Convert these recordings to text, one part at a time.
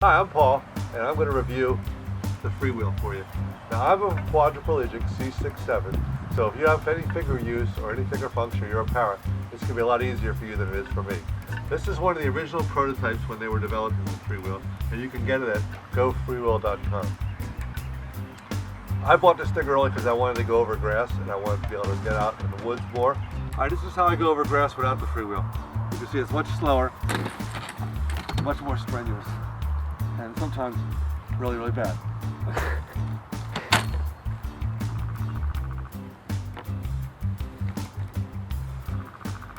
Hi, I'm Paul, and I'm going to review the Freewheel for you. Now, I'm a quadriplegic C6-7, so if you have any finger use or any finger function, you're a parent, it's going to be a lot easier for you than it is for me. This is one of the original prototypes when they were developing the Freewheel, and you can get it at gofreewheel.com. I bought this thing early because I wanted to go over grass, and I wanted to be able to get out in the woods more. Alright, this is how I go over grass without the Freewheel. You can see it's much slower, much more strenuous, and sometimes really, really bad.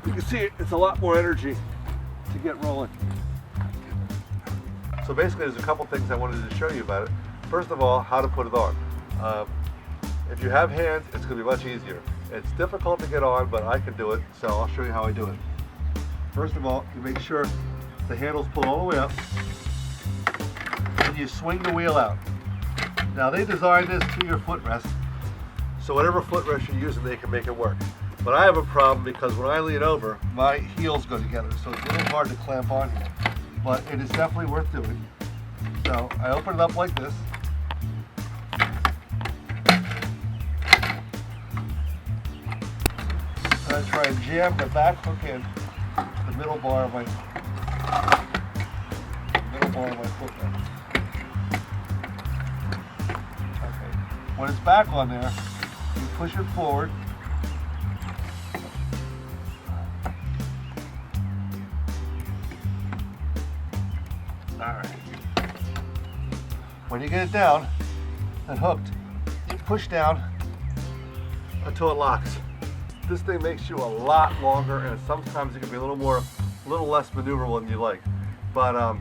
You can see it's a lot more energy to get rolling. So basically there's a couple things I wanted to show you about it. First of all, how to put it on. If you have hands, it's going to be much easier. It's difficult to get on, but I can do it, so I'll show you how I do it. First of all, you make sure the handles pull all the way up, and you swing the wheel out. Now they designed this to your footrest, so whatever footrest you're using, they can make it work. But I have a problem because when I lean over, my heels go together, so it's a little hard to clamp on here. But it is definitely worth doing. So I open it up like this. And I try and jam the back hook in the middle bar of my footrest. Okay. When it's back on there, you push it forward. Alright. When you get it down and hooked, you push down until it locks. This thing makes you a lot longer, and sometimes it can be a little less maneuverable than you like. But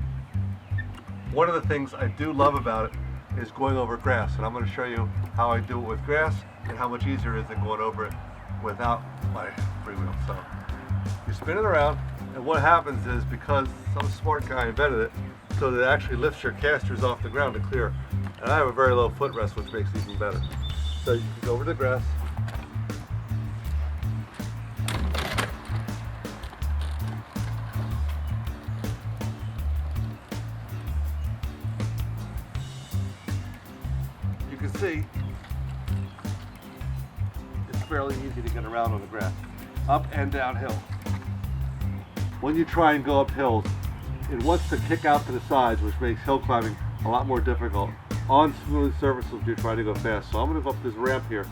one of the things I do love about it is going over grass, and I'm going to show you how I do it with grass and how much easier it is than going over it without my Freewheel. So you spin it around, and what happens is, because some smart guy invented it, so that it actually lifts your casters off the ground to clear. And I have a very low footrest, which makes it even better. So you can go over the grass. You can see it's fairly easy to get around on the grass, up and downhill. When you try and go up hills, it wants to kick out to the sides, which makes hill climbing a lot more difficult on smooth surfaces if you're trying to go fast. So I'm going to go up this ramp here,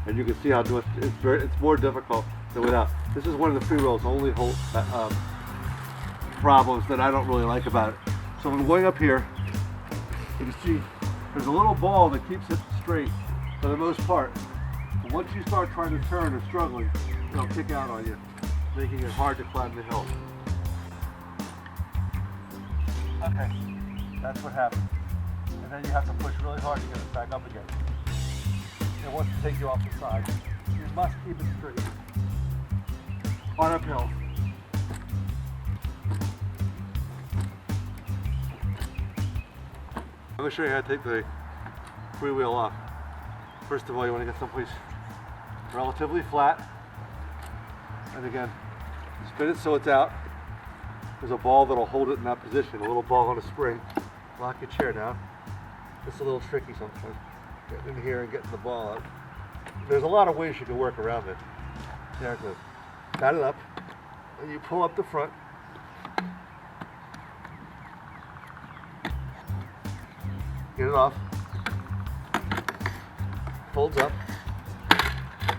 and you can see how it's more difficult than without. This is one of the Freewheel's only problems that I don't really like about it. So when I'm going up here, you can see there's a little ball that keeps it straight for the most part. But once you start trying to turn or struggling, it'll kick out on you, making it hard to climb the hill. Okay, that's what happens. And then you have to push really hard to get it back up again. It wants to take you off the side. You must keep it straight on uphill. I'm going to show you how to take the Freewheel off. First of all, you want to get someplace relatively flat. And again, spin it so it's out. There's a ball that'll hold it in that position, a little ball on a spring. Lock your chair down. It's a little tricky sometimes, getting in here and getting the ball out. There's a lot of ways you can work around it. There it goes. Got it up, and you pull up the front. Get it off. Folds up.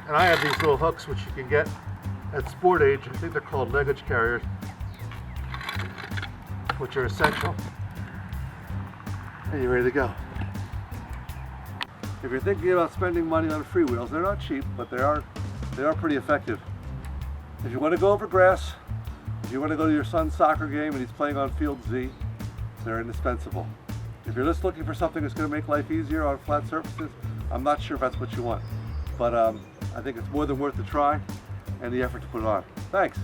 And I have these little hooks which you can get at Sport Age. I think they're called luggage carriers, which are essential. And you're ready to go. If you're thinking about spending money on Freewheels, they're not cheap, but they are pretty effective. If you want to go over grass, if you want to go to your son's soccer game and he's playing on Field Z, they're indispensable. If you're just looking for something that's going to make life easier on flat surfaces, I'm not sure if that's what you want. But I think it's more than worth the try and the effort to put it on. Thanks.